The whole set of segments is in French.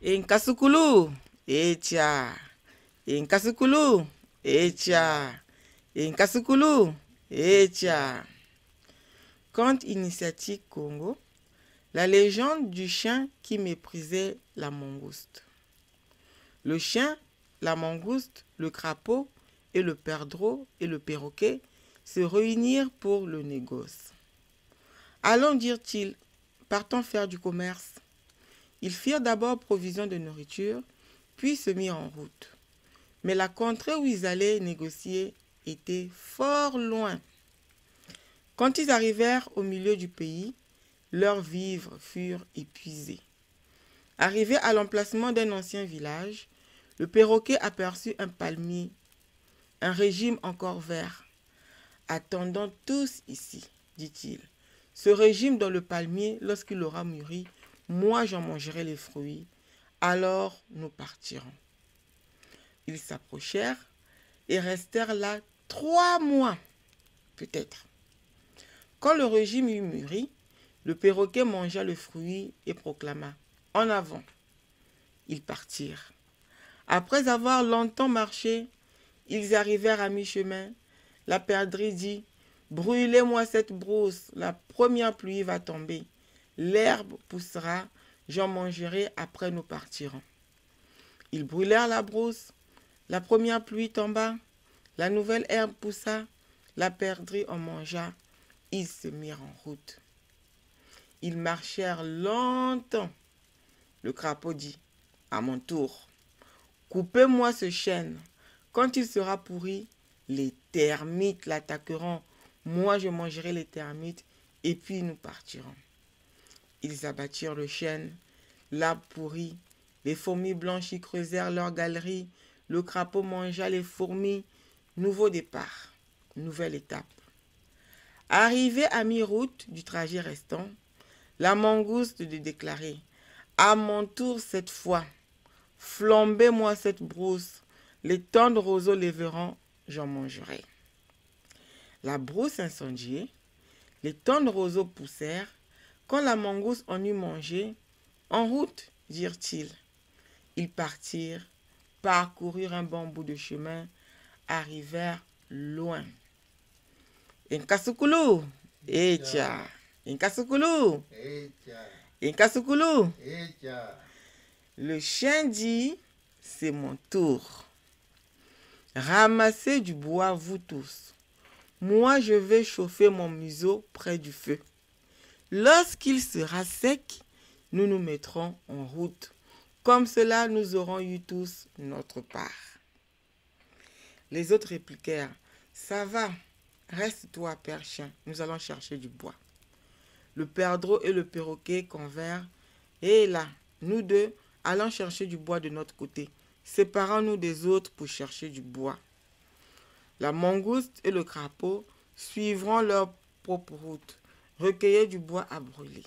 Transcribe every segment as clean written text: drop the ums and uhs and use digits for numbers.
Inkasukulu, echa. Inkasukulu, echa. Inkasukulu, echa. Conte initiatique Congo, la légende du chien qui méprisait la mangouste. Le chien, la mangouste, le crapaud et le perdreau et le perroquet se réunirent pour le négoce. Allons, dirent-ils, partons faire du commerce. Ils firent d'abord provision de nourriture, puis se mirent en route. Mais la contrée où ils allaient négocier était fort loin. Quand ils arrivèrent au milieu du pays, leurs vivres furent épuisés. Arrivés à l'emplacement d'un ancien village, le perroquet aperçut un palmier, un régime encore vert. « Attendons tous ici, dit-il. Ce régime dans le palmier, lorsqu'il aura mûri, moi j'en mangerai les fruits, alors nous partirons. » Ils s'approchèrent et restèrent là 3 mois, peut-être. Quand le régime eut mûri, le perroquet mangea le fruit et proclama « En avant !» Ils partirent. Après avoir longtemps marché, ils arrivèrent à mi-chemin. La perdrix dit « Brûlez-moi cette brousse, la première pluie va tomber. L'herbe poussera, j'en mangerai, après nous partirons. » Ils brûlèrent la brousse, la première pluie tomba, la nouvelle herbe poussa, la perdrix en mangea. Ils se mirent en route. Ils marchèrent longtemps. Le crapaud dit « À mon tour, coupez-moi ce chêne. Quand il sera pourri, les termites l'attaqueront. Moi, je mangerai les termites et puis nous partirons. » Ils abattirent le chêne, l'arbre pourrit. Les fourmis blanches y creusèrent leur galerie. Le crapaud mangea les fourmis. Nouveau départ, nouvelle étape. Arrivé à mi-route du trajet restant, la mangouste de déclarer « À mon tour cette fois, flambez-moi cette brousse, les tendres roseaux les verront, j'en mangerai. » La brousse incendiée, les tendres roseaux poussèrent. Quand la mangouste en eut mangé, « En route !» dirent-ils. Ils partirent, parcoururent un bon bout de chemin, arrivèrent loin. Inkasukulu, echa. Inkasukulu, Inkasukulu. Le chien dit, c'est mon tour. Ramassez du bois, vous tous. Moi, je vais chauffer mon museau près du feu. Lorsqu'il sera sec, nous nous mettrons en route. Comme cela, nous aurons eu tous notre part. Les autres répliquèrent, ça va, reste-toi, père chien, nous allons chercher du bois. Le perdreau et le perroquet convinrent, et là, nous deux, allons chercher du bois de notre côté. Séparons-nous des autres pour chercher du bois. La mangouste et le crapaud suivront leur propre route, recueillir du bois à brûler.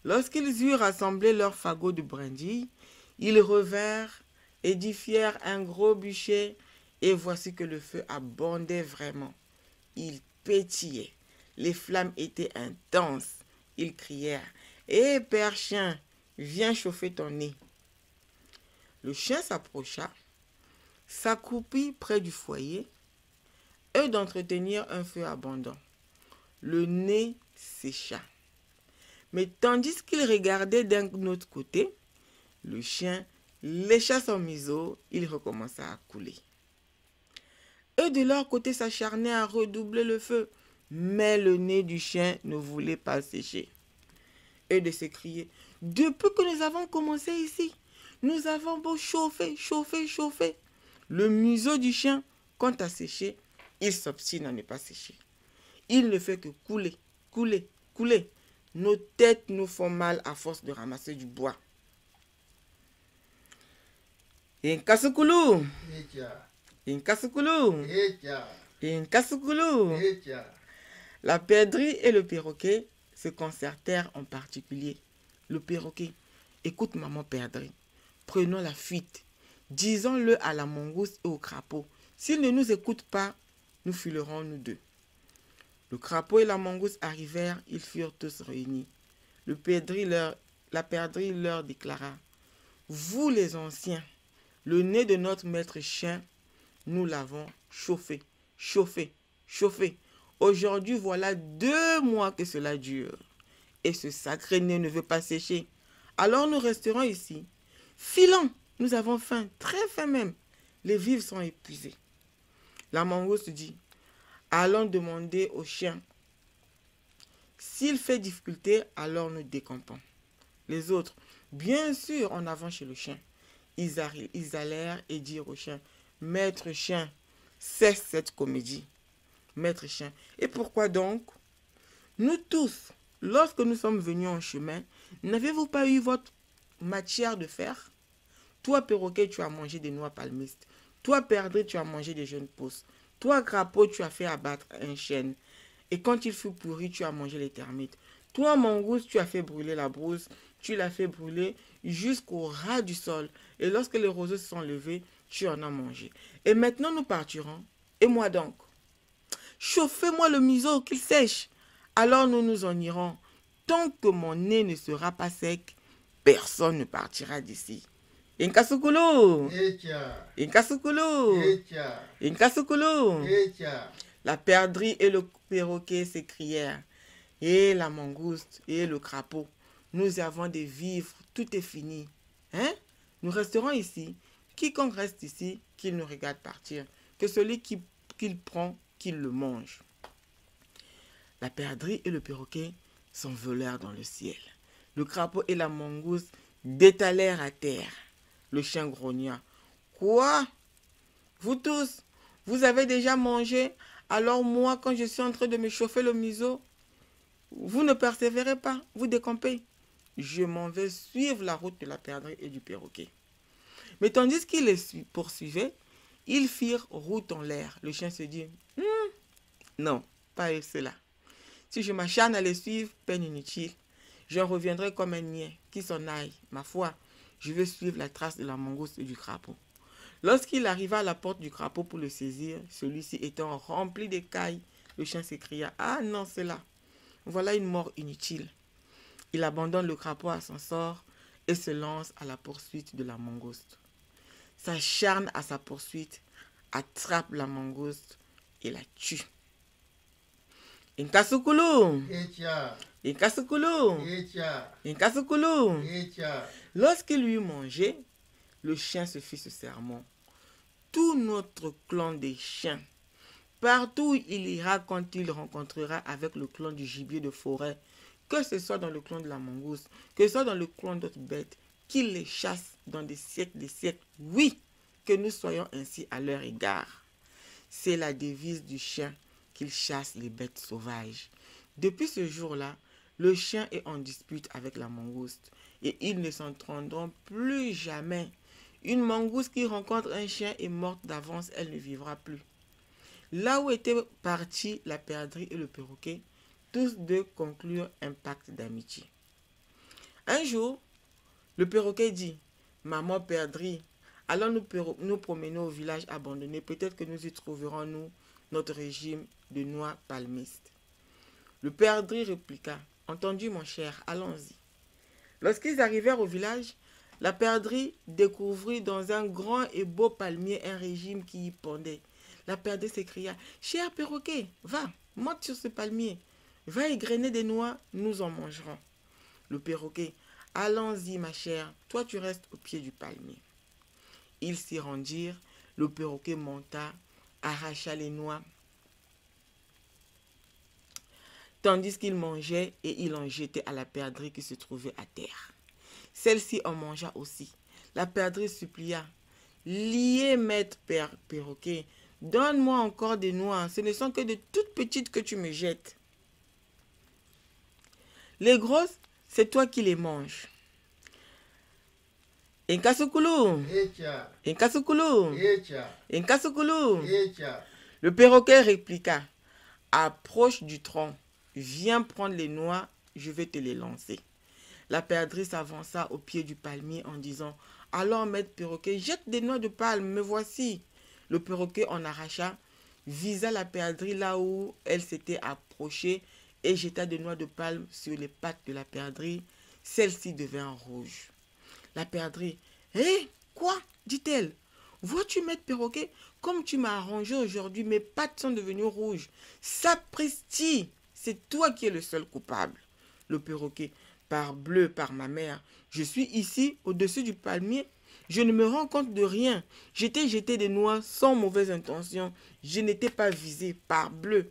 Lorsqu'ils eurent rassemblé leurs fagots de brindilles, ils revinrent, édifièrent un gros bûcher, et voici que le feu abondait vraiment. Il pétillait, les flammes étaient intenses. Ils crièrent « Hé, père chien, viens chauffer ton nez !» Le chien s'approcha, s'accroupit près du foyer, et d'entretenir un feu abondant. Le nez sécha. Mais tandis qu'il regardait d'un autre côté, le chien lécha son museau, il recommença à couler. Eux de leur côté s'acharnaient à redoubler le feu, mais le nez du chien ne voulait pas sécher. Eux de s'écrier, depuis que nous avons commencé ici, nous avons beau chauffer, chauffer, chauffer. Le museau du chien, quant à sécher, il s'obstine à ne pas sécher. Il ne fait que couler, couler, couler. Nos têtes nous font mal à force de ramasser du bois. Inkasukulu, Inkasukulu, Inkasukulu. La perdrix et le perroquet se concertèrent en particulier. Le perroquet, écoute maman perdrix, prenons la fuite. Disons-le à la mangouste et au crapaud. S'ils ne nous écoutent pas, nous filerons nous deux. Le crapaud et la mangouste arrivèrent, ils furent tous réunis. La perdrix leur déclara: vous les anciens, le nez de notre maître chien, nous l'avons chauffé, chauffé, chauffé. Aujourd'hui, voilà 2 mois que cela dure. Et ce sacré nez ne veut pas sécher. Alors nous resterons ici. Filons, nous avons faim, très faim même. Les vivres sont épuisés. La mangouste dit: allons demander au chien. S'il fait difficulté, alors nous décampons. Les autres, bien sûr, en avant chez le chien. Ils allèrent et dirent au chien: maître chien, cesse cette comédie. Maître chien: et pourquoi donc? Nous tous, lorsque nous sommes venus en chemin, n'avez-vous pas eu votre matière de fer? Toi, perroquet, tu as mangé des noix palmistes. Toi, perdrix, tu as mangé des jeunes pousses. Toi, crapaud, tu as fait abattre un chêne. Et quand il fut pourri, tu as mangé les termites. Toi, mangouste, tu as fait brûler la brousse. Tu l'as fait brûler jusqu'au ras du sol. Et lorsque les roseaux se sont levés, tu en as mangé. Et maintenant, nous partirons. Et moi donc? Chauffez-moi le museau, qu'il sèche. Alors nous nous en irons. Tant que mon nez ne sera pas sec, personne ne partira d'ici. Inkasukulu! Inkasukulu! Inkasukulu! La perdrix et le perroquet s'écrièrent: et la mangouste et le crapaud, nous avons des vivres, tout est fini. Hein? Nous resterons ici. Quiconque reste ici, qu'il nous regarde partir. Que celui qu'il prend, qu'il le mange. La perdrix et le perroquet s'envolèrent dans le ciel. Le crapaud et la mangouste détalèrent à terre. Le chien grogna: quoi? Vous tous, vous avez déjà mangé? Alors moi, quand je suis en train de me chauffer le museau, vous ne persévérez pas, vous décampez. Je m'en vais suivre la route de la perdrix et du perroquet. Mais tandis qu'ils les poursuivaient, ils firent route en l'air. Le chien se dit: non, pas cela. Si je m'acharne à les suivre, peine inutile. J'en reviendrai comme un niais qui s'en aille. Ma foi, je vais suivre la trace de la mangouste et du crapaud. Lorsqu'il arriva à la porte du crapaud pour le saisir, celui-ci étant rempli d'écailles, le chien s'écria: ah non, c'est là. Voilà une mort inutile. Il abandonne le crapaud à son sort et se lance à la poursuite de la mangouste. S'acharne à sa poursuite, attrape la mangouste et la tue. Inkasukulu! Inkasukulu! Inkasukulu! Lorsqu'il eut mangé, le chien se fit ce sermon: tout notre clan des chiens, partout où il ira, quand il rencontrera avec le clan du gibier de forêt, que ce soit dans le clan de la mangouste, que ce soit dans le clan d'autres bêtes, qu'il les chasse dans des siècles, oui, que nous soyons ainsi à leur égard. C'est la devise du chien, qu'il chasse les bêtes sauvages. Depuis ce jour-là, le chien est en dispute avec la mangouste et ils ne s'entendront plus jamais. Une mangouste qui rencontre un chien est morte d'avance, elle ne vivra plus. Là où étaient partis la perdrix et le perroquet, tous deux conclurent un pacte d'amitié. Un jour, le perroquet dit: maman perdrix, allons nous promener au village abandonné, peut-être que nous y trouverons nous notre régime de noix palmistes. Le perdrix répliqua: entendu mon cher, allons-y. Lorsqu'ils arrivèrent au village, la perdrix découvrit dans un grand et beau palmier un régime qui y pendait. La perdrix s'écria: cher perroquet, va, monte sur ce palmier, va égrener des noix, nous en mangerons. Le perroquet: allons-y ma chère, toi tu restes au pied du palmier. Ils s'y rendirent, le perroquet monta, arracha les noix, tandis qu'il mangeait, et il en jetait à la perdrix qui se trouvait à terre. Celle-ci en mangea aussi. La perdrix supplia: liez, maître perroquet, donne-moi encore des noix, ce ne sont que de toutes petites que tu me jettes. Les grosses, c'est toi qui les manges. Inkasukulu! Inkasukulu! Inkasukulu! Le perroquet répliqua: approche du tronc, viens prendre les noix, je vais te les lancer. La perdrix s'avança au pied du palmier en disant: Alors, maître perroquet, jette des noix de palme, me voici. Le perroquet en arracha, visa la perdrix là où elle s'était approchée et jeta des noix de palme sur les pattes de la perdrix. Celle-ci devint rouge. La perdrix, hé, quoi? Dit-elle. Vois-tu, maître perroquet, comme tu m'as arrangé aujourd'hui, mes pattes sont devenues rouges. Sapristi, c'est toi qui es le seul coupable. Le perroquet, parbleu, par ma mère, je suis ici, au-dessus du palmier. Je ne me rends compte de rien. J'étais jeté des noix sans mauvaise intention. Je n'étais pas visé, parbleu.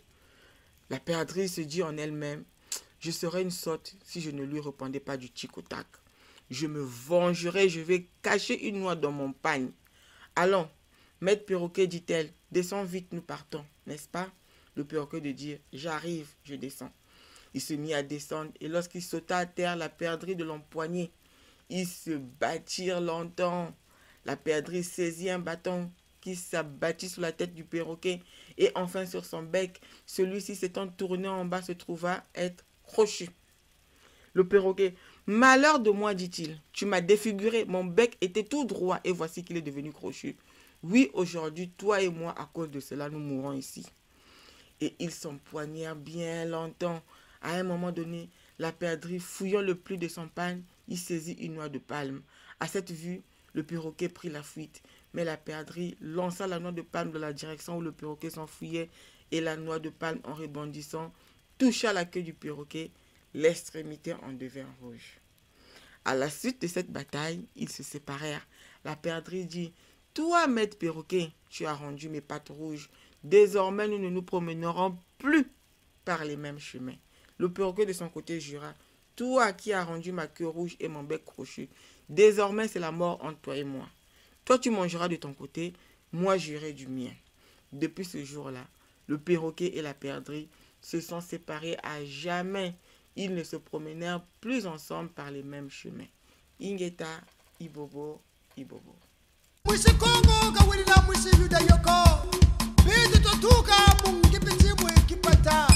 La perdrix se dit en elle-même, je serais une sotte si je ne lui répondais pas du tic au tac. Je me vengerai, je vais cacher une noix dans mon pagne. Allons, maître perroquet, dit-elle, descends vite, nous partons, n'est-ce pas? Le perroquet de dire, j'arrive, je descends. Il se mit à descendre et lorsqu'il sauta à terre, la perdrix de l'empoigner. Ils se battirent longtemps. La perdrix saisit un bâton qui s'abattit sur la tête du perroquet et enfin sur son bec. Celui-ci s'étant tourné en bas se trouva être crochu. Le perroquet, malheur de moi, dit-il, tu m'as défiguré, mon bec était tout droit et voici qu'il est devenu crochu. Oui, aujourd'hui, toi et moi, à cause de cela, nous mourrons ici. Et ils s'empoignèrent bien longtemps. À un moment donné, la perdrix, fouillant le pli de son pagne, il saisit une noix de palme. À cette vue, le perroquet prit la fuite. Mais la perdrix lança la noix de palme dans la direction où le perroquet s'enfuyait et la noix de palme, en rebondissant, toucha la queue du perroquet. L'extrémité en devint rouge. À la suite de cette bataille, ils se séparèrent. La perdrix dit, « Toi, maître perroquet, tu as rendu mes pattes rouges. Désormais, nous ne nous promènerons plus par les mêmes chemins. » Le perroquet de son côté jura, « Toi qui as rendu ma queue rouge et mon bec crochu, désormais c'est la mort entre toi et moi. Toi tu mangeras de ton côté, moi j'irai du mien. » Depuis ce jour-là, le perroquet et la perdrix se sont séparés à jamais. Ils ne se promenèrent plus ensemble par les mêmes chemins. Ingeta, Ibobo, Ibobo. Musikongo kawilila musi yuda yoko. Bidu totuka mungi piti mwe kipata.